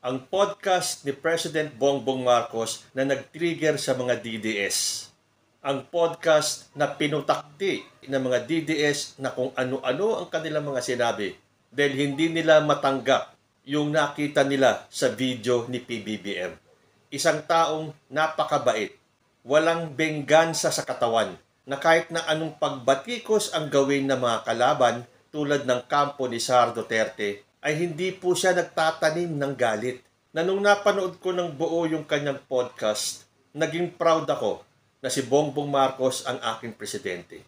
ang podcast ni President Bongbong Marcos na nag-trigger sa mga DDS. Ang podcast na pinutakti ng mga DDS na kung ano-ano ang kanilang mga sinabi dahil hindi nila matanggap yung nakita nila sa video ni PBBM. Isang taong napakabait, walang benggansa sa katawan, na kahit na anong pagbatikos ang gawin ng mga kalaban tulad ng kampo ni Sara Duterte, ay hindi po siya nagtatanim ng galit. Na nung napanood ko ng buo yung kanyang podcast, naging proud ako na si Bongbong Marcos ang aking presidente.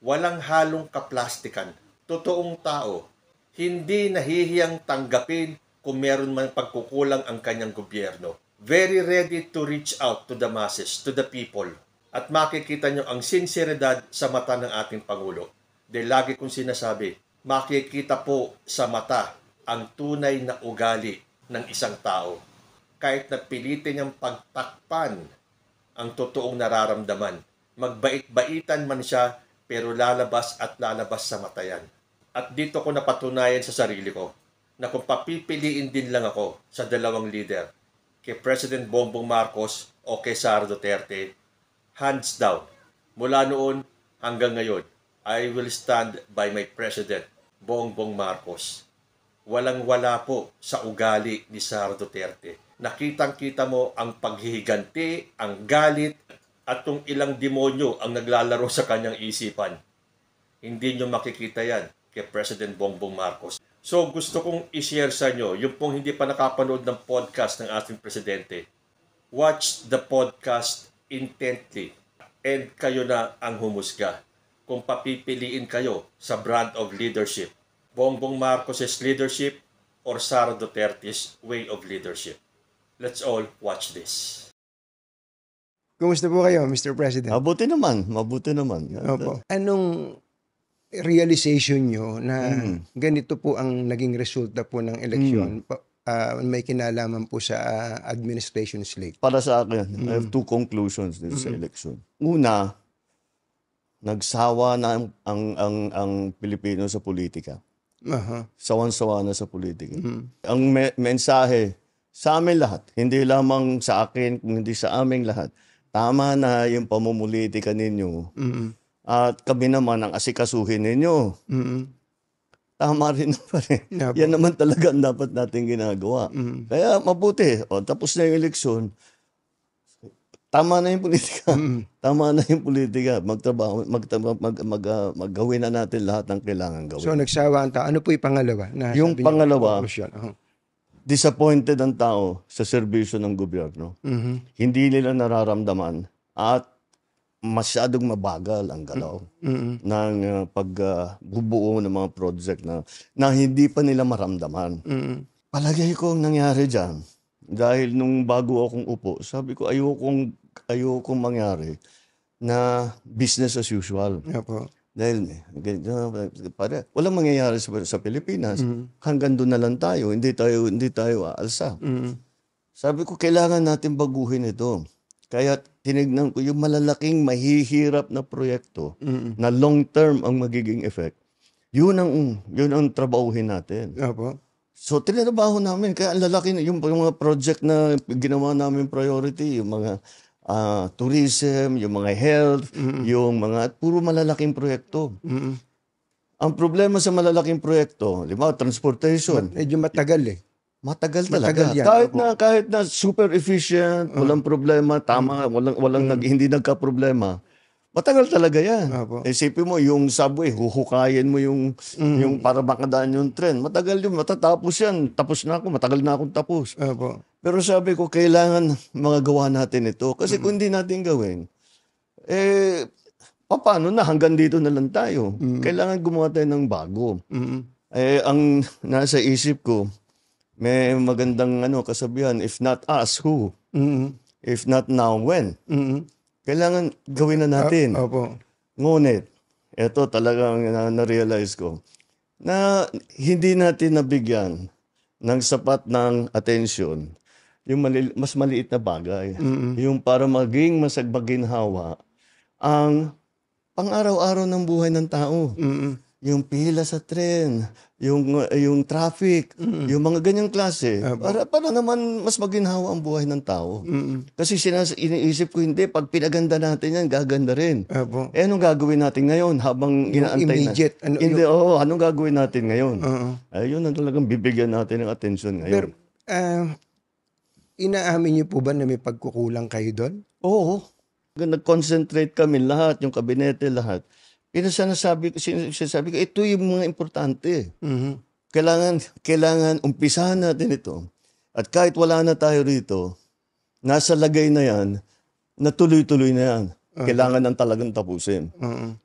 Walang halong kaplastikan. Totoong tao. Hindi nahihiyang tanggapin kung meron man pagkukulang ang kanyang gobyerno. Very ready to reach out to the masses, to the people. At makikita nyo ang sinseridad sa mata ng ating Pangulo. Dahil lagi kong sinasabi, makikita po sa mata ang tunay na ugali ng isang tao. Kahit na pilitin niyang pagtakpan ang totoong nararamdaman. Magbait-baitan man siya, pero lalabas at lalabas sa mata yan. At dito ko napatunayan sa sarili ko na kung papipiliin din lang ako sa dalawang leader, kay President Bongbong Marcos o kay Sara Duterte, hands down, mula noon hanggang ngayon, I will stand by my President, Bongbong Marcos. Walang-wala po sa ugali ni Sara Duterte. Nakitang-kita mo ang paghihiganti, ang galit, at kung ilang demonyo ang naglalaro sa kanyang isipan. Hindi nyo makikita yan kay President Bongbong Marcos. So gusto kong i-share sa inyo, yung pong hindi pa nakapanood ng podcast ng ating Presidente, watch the podcast intently and kayo na ang humusga kung papipiliin kayo sa brand of leadership, Bongbong Marcos' leadership or Sara Duterte's way of leadership. Let's all watch this. Kumusta po kayo, Mr. President? Mabuti naman. Opo. Anong realization nyo na ganito po ang naging resulta po ng eleksyon? May kinalaman po sa administration slate. Para sa akin, I have two conclusions dito sa election. Una, nagsawa na ang Pilipino sa politika. Sawan-sawa na sa politika. Ang mensahe sa amin lahat, hindi lamang sa akin, kundi sa aming lahat, tama na yung pamumulitika ninyo. At kami naman ang asikasuhin ninyo. Tama rin naman eh. Yan naman talaga ang dapat natin ginagawa. Kaya mabuti. Tapos na yung eleksyon. Tama na yung politika. Tama na yung politika. Magtrabaho, maggawin na natin lahat ng kailangan gawin. So nagsawa ang tao. Ano po yung pangalawa? Yung pangalawa, disappointed ang tao sa serbisyo ng gobyerno. Hindi nila nararamdaman at masyadong mabagal ang galaw ng pagbubuo ng mga project na hindi pa nila maramdaman. Palagay ko ang nangyari dyan, dahil nung bago akong upo, sabi ko ayokong mangyari na business as usual. Dahil walang mangyayari sa Pilipinas. Hanggang doon na lang tayo, hindi tayo aalsa. Sabi ko kailangan natin baguhin ito. Kaya tinignan ko yung malalaking mahihirap na proyekto na long-term ang magiging effect. Yun ang trabahuhin natin. So tinatrabaho namin. Kaya ang lalaki, yung mga project na ginawa namin priority, yung mga tourism, yung mga health, yung mga puro malalaking proyekto. Ang problema sa malalaking proyekto, transportation. Medyo matagal eh. Matagal talaga. Kahit na super efficient, walang problema, tama, hindi nagka-problema. Matagal talaga yan. Isipin mo, yung subway, huhukayin mo yung para makadaan yung tren. Matagal yun, matatapos yan. Tapos na ako, matagal na akong tapos. Pero sabi ko, kailangan magagawa natin ito. Kasi kung hindi natin gawin, paano na, hanggang dito na lang tayo. Kailangan gumawa tayo ng bago. Ang nasa isip ko, may magandang kasabihan, if not us, who? If not now, when? Kailangan gawin na natin. Ngunit, ito talagang na-realize ko, na hindi natin nabigyan ng sapat ng atensyon yung mas maliit na bagay. Yung para maging masagbaginhawa ang pang-araw-araw ng buhay ng tao. yung pila sa tren, yung traffic, yung mga ganyang klase, para naman mas maginhawa ang buhay ng tao. Kasi iniisip ko, hindi, pag pinaganda natin yan, gaganda rin. Opo. Anong gagawin natin ngayon habang inaantay immediate, na? Hindi, anong gagawin natin ngayon? Ayun ang talagang bibigyan natin ng atensyon ngayon. Pero, inaamin niyo po ba na may pagkukulang kayo doon? Oo. Nag-concentrate kami lahat, yung kabinete lahat. Sinasabi ko, ito yung mga importante. Kailangan umpisahan natin ito. At kahit wala na tayo rito, nasa lagay na yan, na tuloy-tuloy na yan. Kailangan ng talagang tapusin.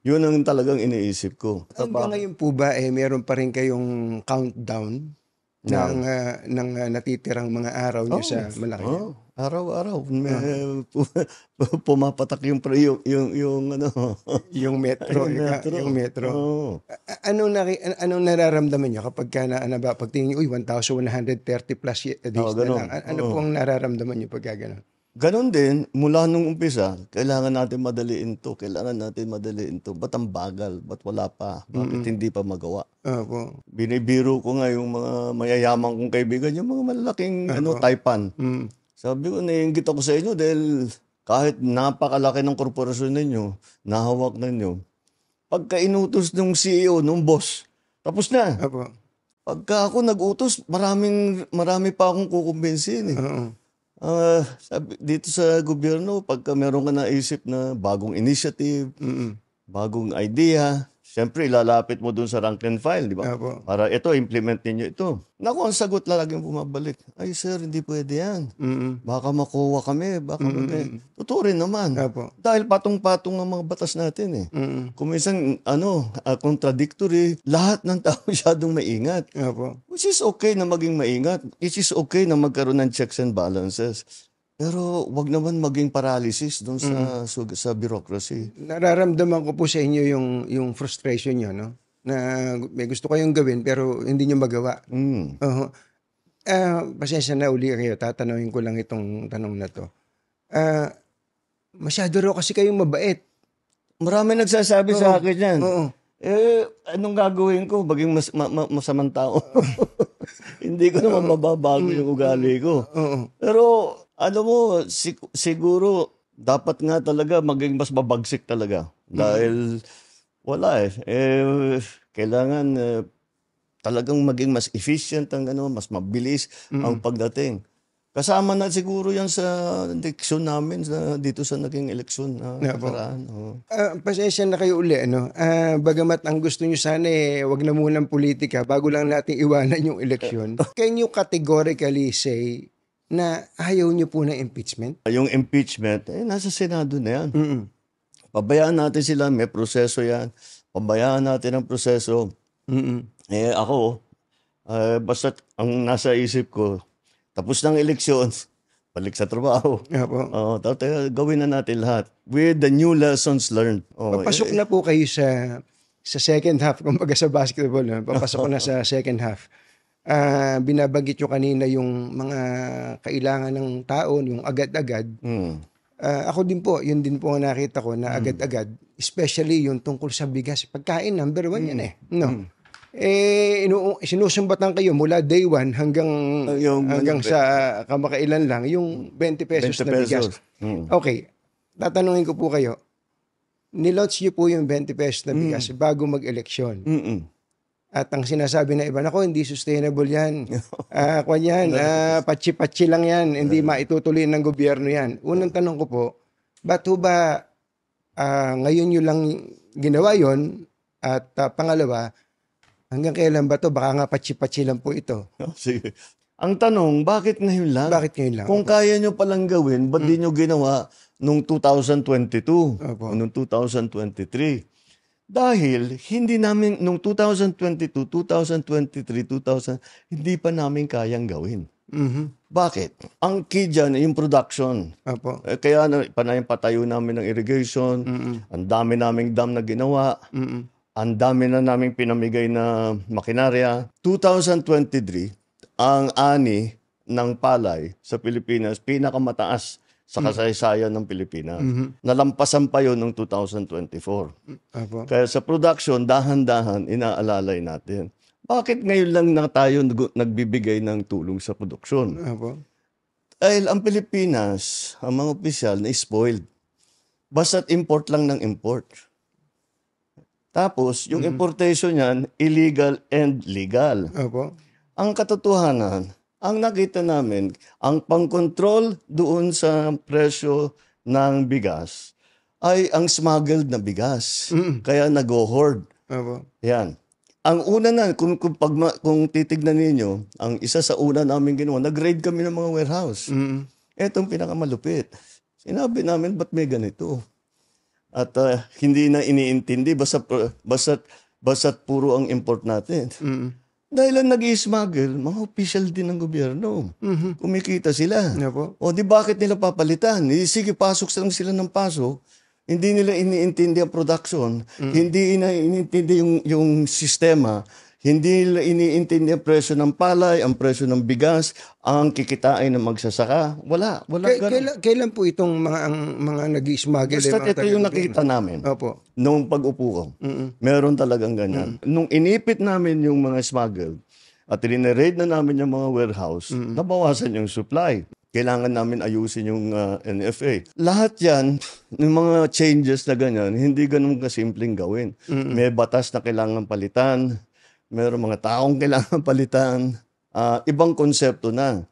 Yun ang talagang iniisip ko. Hanggang ngayon po ba, meron pa rin kayong countdown ng natitirang mga araw niyo sa Malacanang? Araw-araw. Pumapatak yung Yung metro. Yung metro. Anong nararamdaman niyo kapag pagtingin niyo, 1,130 plus days na lang? Ano po ang nararamdaman niyo pag gano'n? Ganon din, mula nung umpisa, kailangan natin madaliin to. Ba't ang bagal? Ba't wala pa? Bakit hindi pa magawa? Opo. Binibiro ko nga yung mga mayayaman kong kaibigan, yung mga malalaking Taipan. Sabi ko, naiingit ako sa inyo dahil kahit napakalaki ng korporasyon ninyo, nahawak ninyo, pagka inutos ng CEO, ng boss, tapos na. Opo. Pagka ako nag-utos, marami pa akong kukumbinsin. Sabi, dito sa gobyerno, pagka meron ka naisip na bagong initiative, bagong idea, siyempre ilalapit mo dun sa rank and file, di ba? Opo. Para ito, implement ninyo ito. Naku, ang sagot laging bumabalik. Ay sir, hindi pwede yan. Baka makuha kami, Totoo rin naman. Opo. Dahil patong-patong ang mga batas natin eh. Kung minsan, contradictory, lahat ng tao masyadong maingat. Opo. Which is okay na maging maingat. It is okay na magkaroon ng checks and balances. Pero wag naman maging paralysis doon sa bureaucracy. Nararamdaman ko po sa inyo yung frustration niyo, no? Na may gusto kayong gawin pero hindi niyo magawa. Pasensya na uli kayo. Tatanungin ko lang itong tanong na to. Masyado raw kasi kayong mabait. Marami nagsasabi sa akin yan. Oo. Anong gagawin ko? Maging masamang tao. Hindi ko naman mababago yung ugali ko. Pero siguro dapat nga talaga maging mas mabagsik talaga. Dahil wala kailangan talagang maging mas efficient mas mabilis ang pagdating. Kasama na siguro yan sa eleksyon namin dito sa naging eleksyon nakaraan. Pasensya na kayo uli, bagamat ang gusto nyo sana wag na munang politika bago lang natin iwanan yung eleksyon. Can you categorically say na ayaw nyo po ng impeachment? Yung impeachment, nasa Senado na yan. Pabayaan natin sila, may proseso yan. Pabayaan natin ang proseso. Ako, basta ang nasa isip ko, tapos ng eleksyon, balik sa trabaho. Gawin na natin lahat with the new lessons learned. Papasok na po kayo sa second half, kumbaga sa basketball. Papasok na sa second half. Binabanggit nyo kanina yung mga kailangan ng taon, yung agad-agad. Ako din po, yun din po ang nakita ko na agad-agad, especially yung tungkol sa bigas. Pagkain, number 1 yan no? Sinusumbatan kayo mula day 1 hanggang sa kamakailan lang, yung 20 pesos na bigas. Okay, tatanungin ko po kayo, nilaunch nyo po yung 20 pesos na bigas bago mag-eleksyon. At ang sinasabi na iba, nako, hindi sustainable yan. Patsi-patsi lang yan. Hindi maitutuloy ng gobyerno yan. Unang tanong ko po, ba't ba ngayon nyo lang ginawa yon? At pangalawa, hanggang kailan ba to? Baka nga patsi-patsi lang po ito. Sige. Ang tanong, bakit ngayon lang? Bakit ngayon lang? Kung kaya nyo palang gawin, ba't di nyo ginawa nung 2022 o nung 2023? Dahil hindi namin, nung 2022, 2023, 2000, hindi pa namin kayang gawin. Bakit? Ang key dyan, yung production. Kaya patayo namin ng irrigation, ang dami naming dam na ginawa, ang dami na naming pinamigay na makinarya. 2023, ang ani ng palay sa Pilipinas, pinakamataas sa kasaysayan ng Pilipinas. Nalampasan pa yun noong 2024. Opo. Kaya sa production, dahan-dahan inaalalay natin. Bakit ngayon lang na tayo nagbibigay ng tulong sa produksyon? Opo. Dahil ang Pilipinas, ang mga opisyal na spoiled. Basta't import lang ng import. Tapos, yung importation niyan, illegal and legal. Opo. Ang katotohanan, ang nakita namin, ang pang-control doon sa presyo ng bigas ay ang smuggled na bigas. Kaya nag-hoard. Opo. Yan. Ang una na, kung titignan ninyo, ang isa sa una namin ginawa, nag-raid kami ng mga warehouse. Etong pinakamalupit. Sinabi namin, ba't may ganito? At hindi na iniintindi, basta't puro ang import natin. Dahil ang nag-i-smuggle, mga official din ng gobyerno. Kumikita sila. Opo. O di bakit nila papalitan? Sige, pasok lang sila ng pasok. Hindi nila iniintindi ang production. Hindi nila iniintindi yung sistema. Hindi nila iniintindi ang presyo ng palay, ang presyo ng bigas, ang kikitain ng magsasaka. Wala ganun. Kailan po itong mga nag-i-smuggle? Basta ito yung nakita namin. Opo. Nung pag-upo ko. Meron talagang ganyan. Nung inipit namin yung mga smuggle at rineraid na namin yung mga warehouse, nabawasan yung supply. Kailangan namin ayusin yung NFA. Lahat yan, yung mga changes na ganyan, hindi ganun kasimpleng gawin. May batas na kailangan palitan, meron mga taong kailangan palitan, ibang konsepto na.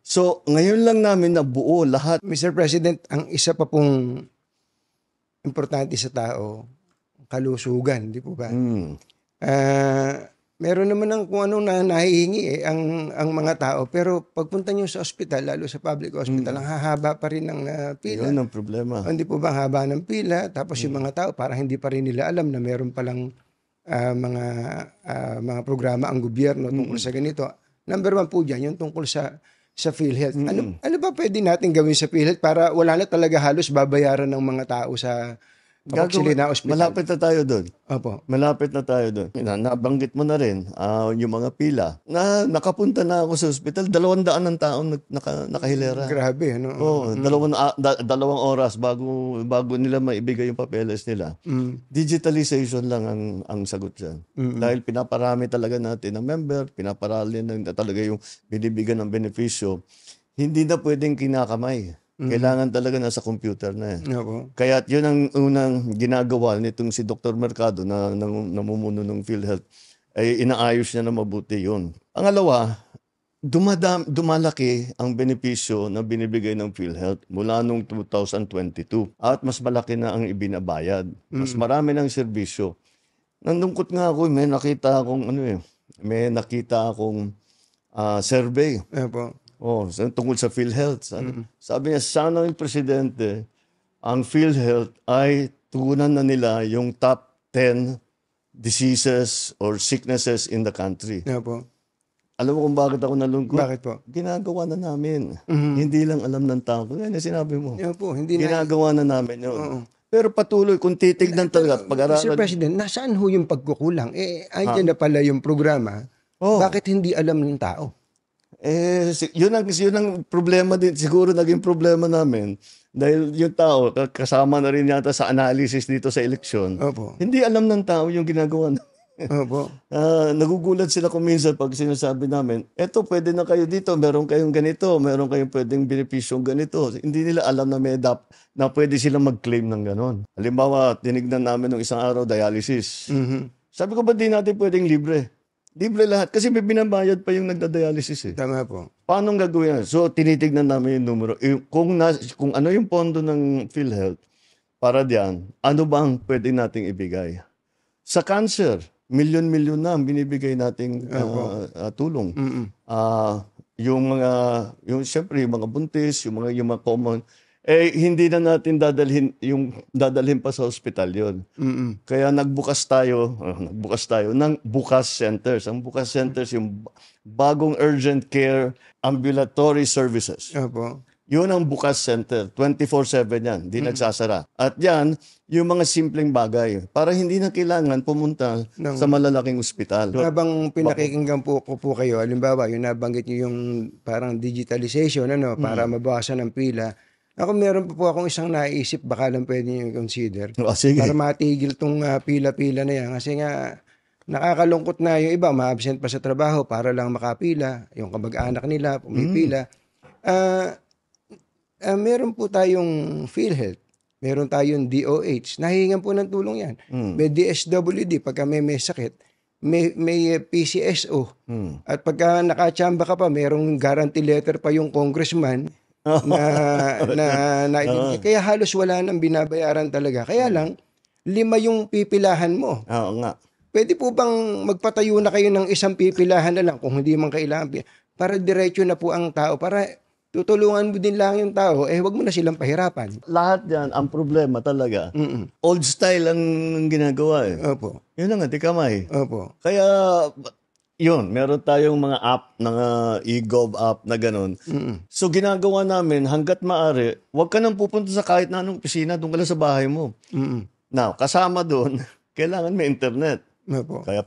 So, ngayon lang namin nabuo lahat. Mr. President, ang isa pa pong importante sa tao, kalusugan, di po ba? Meron naman ng kung anong nahihingi ang mga tao, pero pagpunta nyo sa ospital, lalo sa public hospital, ang hahaba pa rin ng pila. Yun ang problema. Hindi po ba ang haba ng pila? Tapos yung mga tao, parang hindi pa rin nila alam na meron palang mga programa ang gobyerno tungkol sa ganito. Number 1 po dyan, yung tungkol sa PhilHealth. Ano ba pwede natin gawin sa PhilHealth para wala na talaga halos babayaran ng mga tao sa Pangasinan Hospital? Malapit na tayo doon. Opo. Malapit na tayo doon. Nabanggit mo na rin yung mga pila. Nakapunta na ako sa ospital, 200 ng taong nakahilera. Grabe, ano? Oo, dalawang oras bago nila maibigay yung papeles nila. Digitalization lang ang sagot dyan. Dahil pinaparami talaga natin ang member, pinaparami na talaga yung binibigyan ng benepisyo. Hindi na pwedeng kinakamay. Kailangan talaga nasa computer na eh. Opo. Kaya yun ang unang ginagawa nitong si Dr. Mercado na namumuno ng PhilHealth, ay inaayos niya na mabuti yun. Pangalawa, dumalaki ang benepisyo na binibigay ng PhilHealth mula noong 2022 at mas malaki na ang ibinabayad. Mas marami ng serbisyo. Nandungkot nga ako, may nakita akong survey. Opo. Tungkol sa PhilHealth. Sabi niya, sana yung presidente, ang PhilHealth ay tugunan na nila yung top 10 diseases or sicknesses in the country. Opo. Alam mo kung bakit ako nalungkot? Bakit po? Ginagawa na namin. Hindi lang alam ng tao. Kaya sinabi mo. Opo, hindi Ginagawa na namin yun. Pero patuloy, kung titignan talaga at pag-aralan. Mr. President, nasaan ho yung pagkukulang? Andyan na pala yung programa. Bakit hindi alam ng tao? Yun ang problema din. Siguro naging problema namin. Dahil yung tao, kasama na rin yata sa analysis dito sa eleksyon. Opo. Hindi alam ng tao yung ginagawa namin. Opo. Nagugulat sila kung minsan pag sinasabi namin, eto, pwede na kayo dito, meron kayong ganito, meron kayong pwedeng benepisyong ganito. Hindi nila alam na na pwede silang mag-claim ng ganon. Halimbawa, tinignan namin ng isang araw, dialysis. Sabi ko, ba't di natin pwedeng libre? Libre lahat. Kasi may binabayad pa yung nagda-dialysis eh. Tama po. Paano gagawin yan? So, tinitignan namin yung numero. Kung ano yung pondo ng PhilHealth, para diyan, ano bang pwede nating ibigay? Sa cancer, milyon-milyon na ang binibigay nating tulong. Siyempre, yung mga buntis, yung mga common, hindi na natin dadalhin pa sa ospital yon. Kaya nagbukas tayo ng Bukas Centers. Ang Bukas Centers, yung bagong urgent care ambulatory services. Opo. Yun ang Bukas Center. 24/7 yan. Hindi nagsasara. At yan, yung mga simpleng bagay. Para hindi na kailangan pumunta sa malalaking ospital. Habang pinakikinggan po kayo, halimbawa, yung nabanggit niyo yung parang digitalization, para mabawasan ang pila. Ako meron pa po akong isang naisip, baka lang pwede nyo i-consider. Sige. Para matigil tong pila-pila na yan. Kasi nga, nakakalungkot na yung iba, ma-absent pa sa trabaho para lang makapila. Yung kamag-anak nila, pumipila. Meron po tayong PhilHealth. Meron tayong DOH. Nahihingan po ng tulong yan. May DSWD, pagka may sakit. May PCSO. At pagka nakachamba ka pa, merong guarantee letter pa yung congressman na ibigay. Kaya halos wala nang binabayaran talaga. Kaya lang, 5 yung pipilahan mo. Oo nga. Pwede po bang magpatayo na kayo ng isang pipilahan na lang kung hindi man kailangan? Para diretso na po ang tao. Para tutulungan mo din lang yung tao, wag mo na silang pahirapan. Lahat yan, ang problema talaga. Old style ang ginagawa eh. Opo. Yun na nga, di kamay. Opo. Kaya, yun, meron tayong mga app, e-gov app na ganun. So, ginagawa namin, hanggat maaari, huwag ka nang pupunta sa kahit na anong opisina, doon ka lang sa bahay mo. Now, kasama doon, kailangan may internet. Opo. Kaya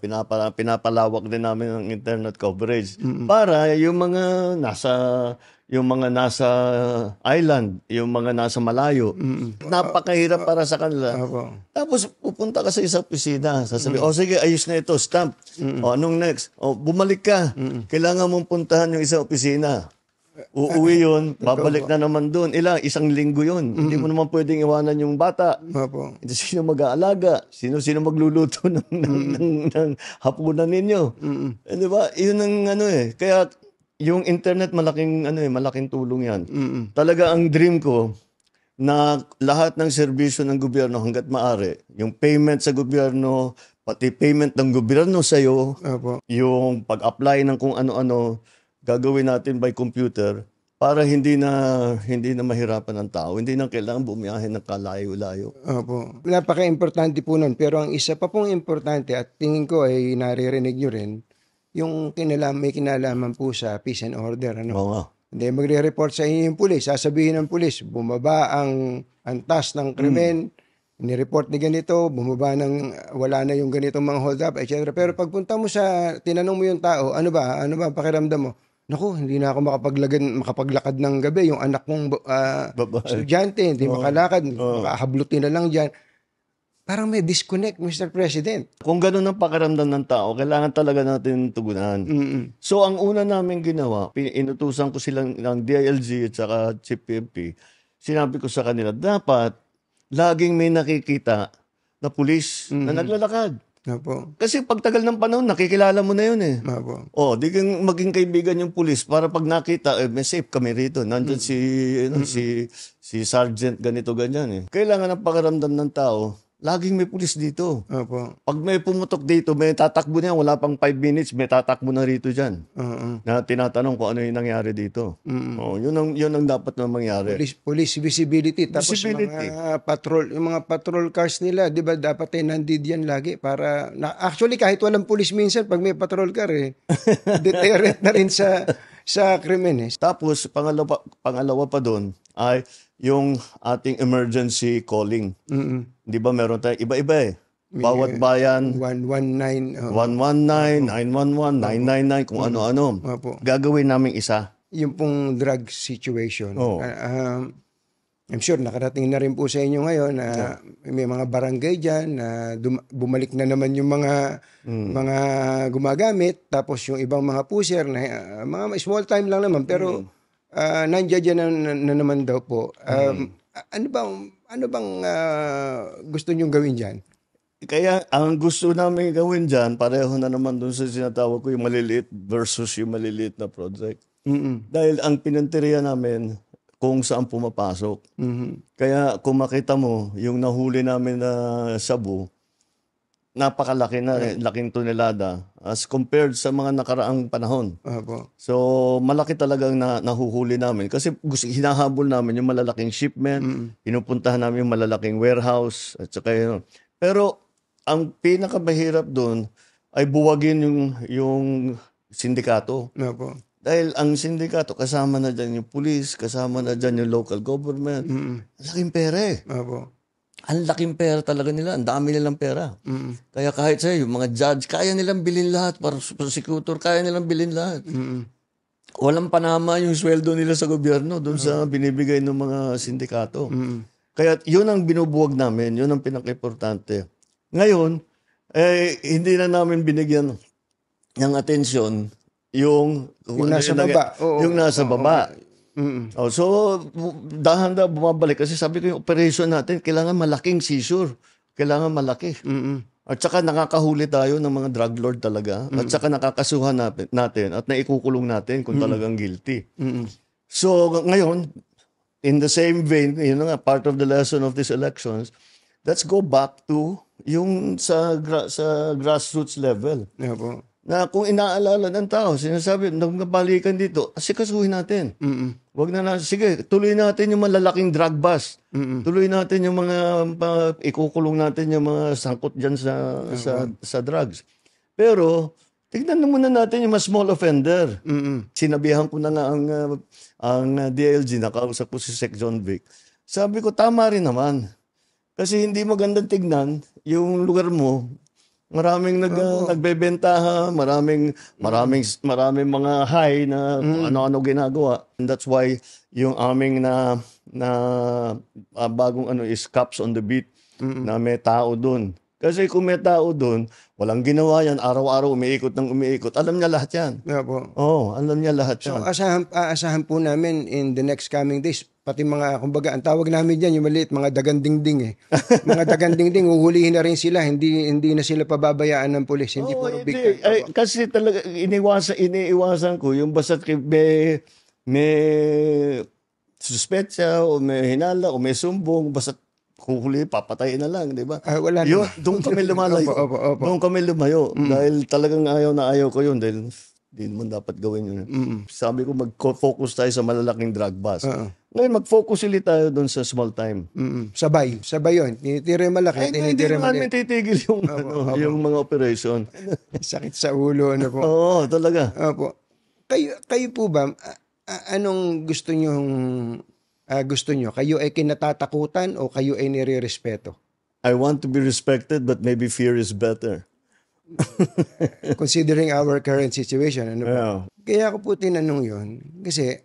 pinapalawak din namin ang internet coverage para yung mga nasa island, yung mga nasa malayo, napakahirap para sa kanila. Opo. Tapos pupunta ka sa isang opisina, sasabi, sige, ayos na ito, stamp. Anong next? Bumalik ka. Kailangan mong puntahan yung isang opisina. Uuwi yun, babalik na naman doon. Isang linggo yun. Hindi mo naman pwedeng iwanan yung bata. Opo. Sino mag-aalaga? Sino magluluto ng hapunan ninyo? Di ba? Yun ang Kaya yung internet malaking tulong yan. Talaga ang dream ko na lahat ng serbisyo ng gobyerno hangga't maaari, yung payment sa gobyerno, pati payment ng gobyerno sa iyo, yung pag-apply ng kung ano-ano, gagawin natin by computer para hindi na mahirapan ang tao. Hindi na kailangan bumiyahe ng kalayo-layo. Opo. Napaka-importante po nun. Pero ang isa pa pong importante at tingin ko ay naririnig nyo rin, yung may kinalaman po sa peace and order. Oo. Hindi, magre-report sa inyo yung pulis. Sasabihin ng pulis, bumaba ang antas ng krimen, ni-report ni ganito, bumaba wala na yung ganitong mga hold up, etc. Pero pagpunta mo tinanong mo yung tao, ano ba pakiramdam mo? Naku, hindi na ako makapaglakad ng gabi. Yung anak kong estudyante, hindi makalakad, makahablutin na lang dyan. Parang may disconnect, Mr. President. Kung ganun ang pakiramdam ng tao, kailangan talaga natin tugunan. So, ang una namin ginawa, inutusan ko silang ng DILG at saka Chief PNP. Sinabi ko sa kanila, dapat laging may nakikita na pulis na naglalakad. Opo. Kasi pagtagal ng panahon, nakikilala mo na yun eh. Opo. Di kang maging kaibigan yung pulis para pag nakita, may safe kami rito. Nandun si Sergeant ganito ganyan eh. Kailangan ang pakiramdam ng tao, laging may pulis dito. Opo. Pag may pumutok dito, may tatakbo na yan, wala pang 5 minutes, may tatakbo na rito dyan. Na tinatanong kung ano yung nangyari dito. Yun ang dapat na mangyari. Police visibility. Tapos Visibility. yung mga patrol cars nila, di ba dapat nandid yan lagi para, actually kahit walang police minsan, pag may patrol car deterrent na rin sa krimen Tapos, pangalawa pa doon ay yung ating emergency calling. Di ba meron tayo iba-iba eh. Bawat bayan, 119, 119, 911, 999, kung ano-ano. Opo. Gagawin namin isa. Yung pong drug situation. I'm sure nakarating na rin po sa inyo ngayon na may mga barangay dyan na bumalik na naman yung mga gumagamit, tapos yung ibang mga pusher na mga small time lang naman pero nandiyan na naman daw po. Ano bang gusto nyong gawin dyan? Kaya ang gusto namin gawin dyan, pareho na naman dun sa sinatawag ko yung maliliit versus yung maliliit na project. Dahil ang pinanteriya namin kung saan pumapasok. Kaya kung makita mo, yung nahuli namin na shabu, napakalaki na, laking tonelada as compared sa mga nakaraang panahon. So, malaki talagang nahuhuli namin. Kasi hinahabol namin yung malalaking shipment, pinupuntahan namin yung malalaking warehouse, at saka yun. Pero, ang pinakamahirap doon ay buwagin yung sindikato. Dahil ang sindikato, kasama na dyan yung police, kasama na dyan yung local government. Laking pera eh. Ang laking pera talaga nila. Ang dami nilang pera. Kaya kahit sa'yo, yung mga judge, kaya nilang bilhin lahat. Para prosecutor, kaya nilang bilhin lahat. walang panama yung sweldo nila sa gobyerno doon sa binibigay ng mga sindikato. Kaya yun ang binubuwag namin, yun ang pinaka-importante. Ngayon, hindi na namin binigyan ng atensyon yung nasa baba. Yung nasa baba. So, dahan-dahan bumabalik kasi sabi ko yung operation natin, kailangan malaking seizure. Kailangan malaki. At saka nakakahuli tayo ng mga drug lord talaga. At saka nakakasuhan natin at naikukulong natin kung talagang guilty. So, ngayon, in the same vein, part of the lesson of these elections, let's go back to yung sa grassroots level. Yeah, po. Na kung inaalala ng tao, sinasabi, nagpapalikan dito, asikasuhin natin. Wag na sige, tuloy natin yung malalaking drug bust. Tuloy natin yung mga, ikukulong natin yung mga sangkot dyan sa drugs. Pero, tignan na muna natin yung mas small offender. Sinabihan ko na nga ang DILG, nakausap ko si Sec. John Vic. Sabi ko, tama rin naman. Kasi hindi magandang tignan yung lugar mo. Maraming nagbebentaha, maraming mga high na ano-ano ginagawa. And that's why yung aming na bagong is cops on the beat na may tao doon. Kasi kung may tao doon, walang ginawa yan, araw-araw umiikot. Alam niya lahat yan. Yeah, po. Alam niya lahat yan. So, aasahan po namin in the next coming days, pati mga, kumbaga, ang tawag namin dyan, yung maliit, mga dagandingding Mga dagandingding, uhulihin na rin sila, hindi na sila pababayaan ng pulis, hindi puro big time. Kasi talaga, iniiwasan ko, yung basta may suspetsa, o may hinala, o may sumbong, basta huli, papatayin na lang, di ba? Wala yun, doon kami lumalayo. Opo. Doon kami lumayo. Dahil talagang ayaw ko yun. Dahil hindi naman dapat gawin yun. Sabi ko, mag-focus tayo sa malalaking drug bust. Ngayon, mag-focus ulit tayo doon sa small time. Sabay yun. Tinitira yung malaki, tinitira yung namin titigil yung mga operation. Sakit sa ulo, ano po. Oo, talaga. Opo. Kayo po ba, anong gusto nyo? Kayo ay kinatatakutan o kayo ay nire-respeto? I want to be respected, but maybe fear is better. Considering our current situation, ano po? Yeah. Kaya ako po tinanong yun, kasi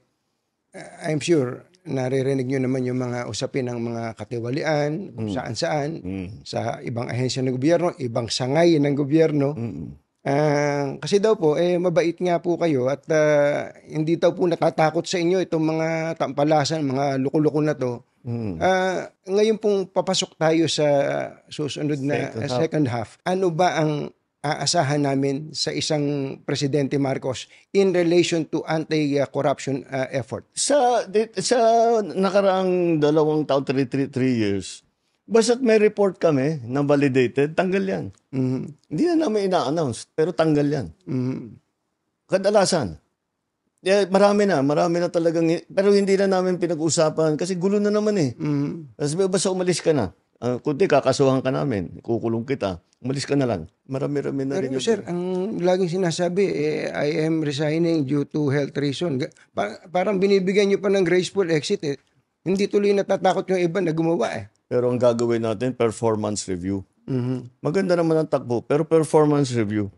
I'm sure naririnig nyo naman yung mga usapin ng mga katiwalian, kung saan-saan, sa ibang ahensya ng gobyerno, ibang sangay ng gobyerno. Kasi daw po, mabait nga po kayo at hindi daw po natatakot sa inyo itong mga tampalasan, mga luko-luko na to. Ngayon pong papasok tayo sa susunod na second half. Ano ba ang aasahan namin sa isang Presidente Marcos in relation to anti-corruption effort? Sa nakaraang 2 taon, 3 years, basta't may report kami na validated, tanggal yan. Hindi na namin ina-announce, pero tanggal yan. Kadalasan. Marami na talagang, pero hindi na namin pinag-usapan kasi gulo na naman Kasi basta umalis ka na. Kundi kakasuhan ka namin, kukulong kita, umalis ka na lang. Marami-rami na rin. Pero sir, ang laging sinasabi, I am resigning due to health reason. Parang binibigyan nyo pa ng graceful exit. Hindi tuloy natatakot yung iba na gumawa Pero ang gagawin natin, performance review. Maganda naman ang takbo, pero performance review.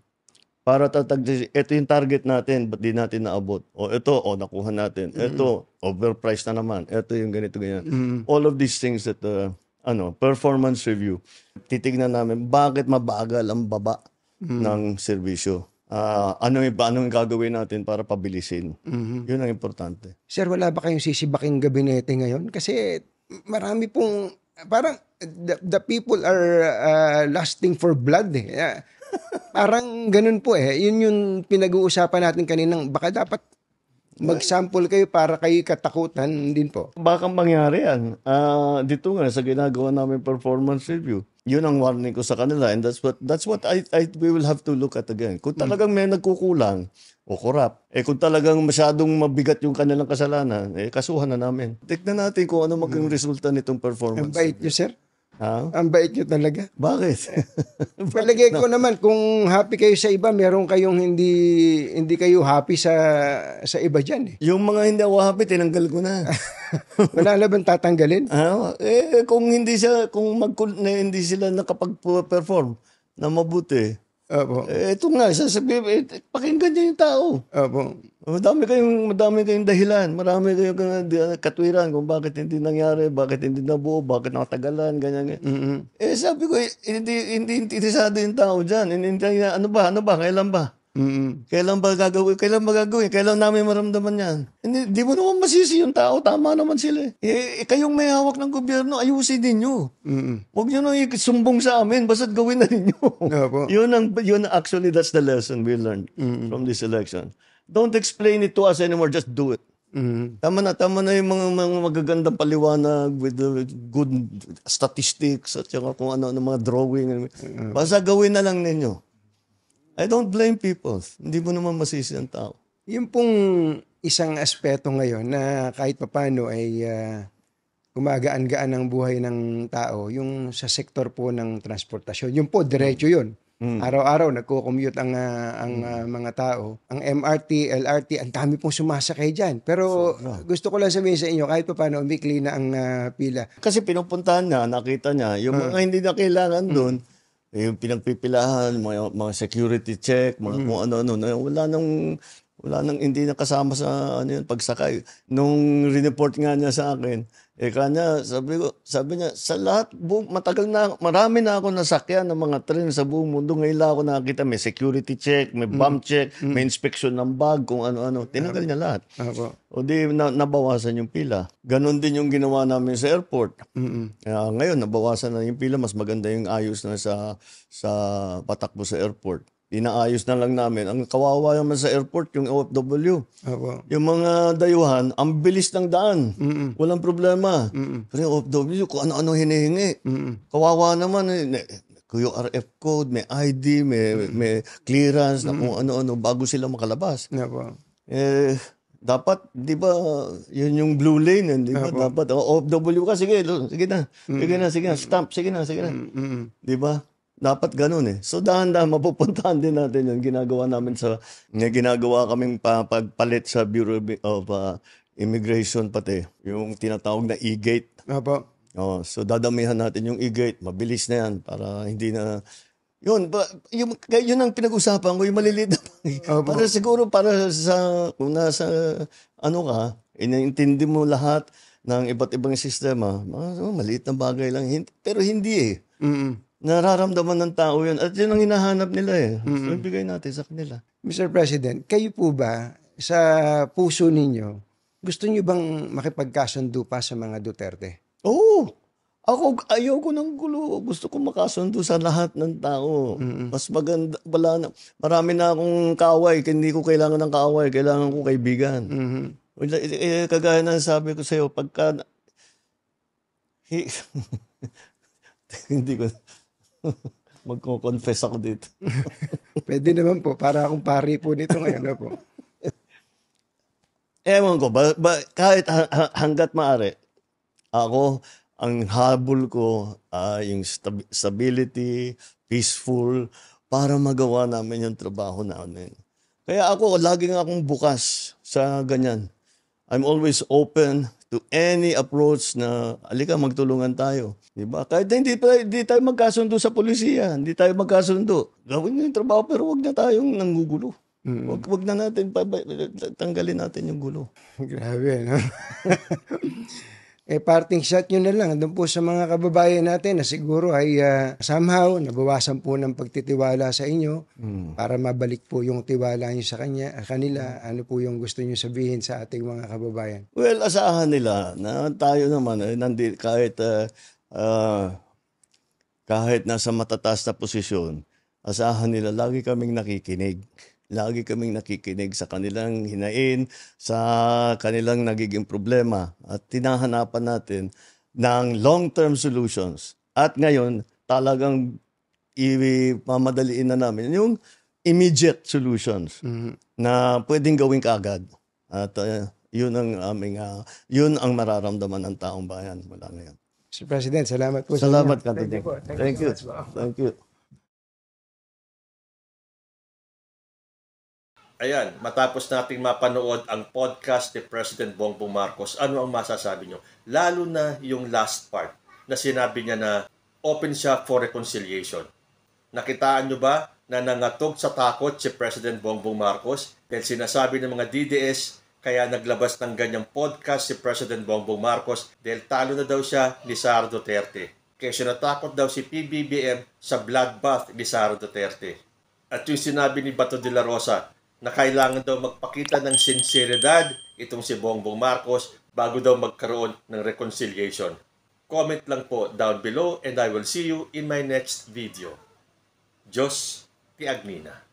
Para ito yung target natin, ba't di natin naabot? Nakuha natin. Ito, overpriced na naman. Ito yung ganito, ganyan. All of these things that, performance review. Titignan namin, bakit mabagal ang baba ng serbisyo? Anong gagawin natin para pabilisin? Yun ang importante. Sir, wala ba kayong sisibaking gabinete ngayon? Kasi marami pong, parang the people are lusting for blood Parang ganun po Yun yung pinag-uusapan natin kaninang, baka dapat mag-sample kayo para kayo katakutan din po. Baka mangyari yan. Dito nga sa ginagawa namin performance review. Yun ang warning ko sa kanila, and that's what we will have to look at again. Kung talagang may nagkukulang o corrupt, kung talagang masyadong mabigat yung kanilang kasalanan, kasuhan na namin. Tignan natin kung ano maging resulta nitong performance. Ang bait nyo, sir. Ang bait nyo talaga. Bakit? Palagay ko naman, kung happy kayo sa iba, meron kayong hindi kayo happy sa iba dyan Yung mga hindi ako happy, tinanggal ko na. Wala na bang tatanggalin? Kung hindi sila nakapag-perform na mabuti, Opo. Ito nga, sasabihin, pakinggan niyo yung tao. Opo. Madami kayong dahilan. Marami kayong katwiran kung bakit hindi nangyari, bakit hindi nabuo, bakit nakatagalan, ganyan. Sabi ko, hindi interesado yung tao dyan. Ano ba, kailan ba? Kailan ba gagawin? Kailan namin maramdaman yan? Hindi mo naman masisi yung tao. Tama naman sila. Kayong may hawak ng gobyerno, ayusin ninyo. Huwag nyo nang isumbong sa amin. Basta't gawin na ninyo. Actually, that's the lesson we learned from this election. Don't explain it to us anymore. Just do it. Tama na yung mga magagandang paliwanag with the good statistics at saka kung ano mga drawing. Basta gawin na lang ninyo. I don't blame people. Hindi mo naman masisi ang tao. Yung pong isang aspeto ngayon na kahit papano ay gumagaan-gaan ang buhay ng tao, yung sa sektor po ng transportasyon. Yung po, diretso yun. Araw-araw, nagko-commute ang mga tao. Ang MRT, LRT, ang dami pong sumasakay dyan. Pero gusto ko lang sabihin sa inyo, kahit papano, umikli na ang pila. Kasi pinupuntahan niya, nakita niya, yung mga hindi na kailangan doon, yung pinagpipilahan, mga security check, mga kung ano-ano, wala nang hindi na kasama sa pagsakay. Nung report nga niya sa akin, sabi niya, sa lahat, marami na ako nasakyan ng mga tren sa buong mundo. Ngayon lang ako nakakita, may security check, may bomb check, may inspection ng bag, kung ano-ano. Tinagal niya lahat. O di, nabawasan yung pila. Ganon din yung ginawa namin sa airport. Ngayon, nabawasan na yung pila. Mas maganda yung ayos na sa patakbo sa airport. Inaayos na lang namin. Ang kawawa naman sa airport, yung OFW. Yung mga dayuhan, ang bilis ng daan. Walang problema. Pero yung OFW, kung ano-ano hinihingi. Kawawa naman. Yung RF code, may ID, may clearance, na kung ano-ano, bago sila makalabas. Dapat, di ba, yun yung blue lane, di ba? Dapat, OFW ka, sige na, stamp, sige na. Di ba? Dapat ganun eh. So dahan-dahan mapupuntahan din natin yun. Ginagawa kaming pagpalit sa Bureau of Immigration pati. Yung tinatawag na e-gate. So dadamihan natin yung e-gate. Mabilis na yan para hindi na... Yun ang pinag-usapan ko, yung maliliit na para siguro kung nasa inaintindi mo lahat ng iba't ibang sistema, maliit na bagay lang. Pero hindi eh. Nararamdaman ng tao yun. At yun ang hinahanap nila eh. So, ibigay natin sa kanila. Mr. President, kayo po ba, sa puso ninyo, gusto niyo bang makipagkasundo pa sa mga Duterte? Oo. Ako, ayoko ng gulo. Gusto ko makasundo sa lahat ng tao. Mas maganda, marami na akong kaaway. Hindi ko kailangan ng kaaway. Kailangan ko kaibigan. Kagaya na sabi ko sa'yo, pagka... hindi ko... Magko-confess ako dito. Pwede naman po, para akong pari po nito ngayon. Po. Ewan ko, kahit hanggat maaari, ako, ang habol ko, yung stability, peaceful, para magawa namin yung trabaho namin. Kaya ako, laging akong bukas sa ganyan. I'm always open to any approach na, alika, magtulungan tayo. Diba? Kahit hindi tayo magkasundo sa polisiya, hindi tayo magkasundo. Gawin nyo yung trabaho, pero wag na tayong nanggugulo. Wag na natin, tanggalin natin yung gulo. Grabe, no? Parting shot nyo na lang doon po sa mga kababayan natin na siguro ay somehow nabawasan po ng pagtitiwala sa inyo para mabalik po yung tiwala nyo sa kanila. Ano po yung gusto nyo sabihin sa ating mga kababayan? Well, asahan nila na tayo naman, kahit nasa matataas na posisyon, asahan nila lagi kaming nakikinig. Lagi kaming nakikinig sa kanilang hinain, sa kanilang nagiging problema at tinahanapan natin ng long-term solutions. At ngayon, talagang ipamadaliin na namin yung immediate solutions na pwedeng gawin kaagad. At yun ang mararamdaman ng taong bayan mula ngayon. Mr. President, salamat po. Salamat ka. Thank you. Thank you. Ayan, matapos nating mapanood ang podcast ni President Bongbong Marcos, ano ang masasabi nyo? Lalo na yung last part na sinabi niya na open siya for reconciliation. Nakitaan nyo ba na nangatog sa takot si President Bongbong Marcos dahil sinasabi ng mga DDS kaya naglabas ng ganyang podcast si President Bongbong Marcos dahil talo na daw siya ni Sara Duterte. Kaya siya natakot daw si PBBM sa bloodbath ni Sara Duterte. At yung sinabi ni Bato de la Rosa na kailangan daw magpakita ng sinseridad itong si Bongbong Marcos bago daw magkaroon ng reconciliation. Comment lang po down below and I will see you in my next video. Diyos ti Agnina.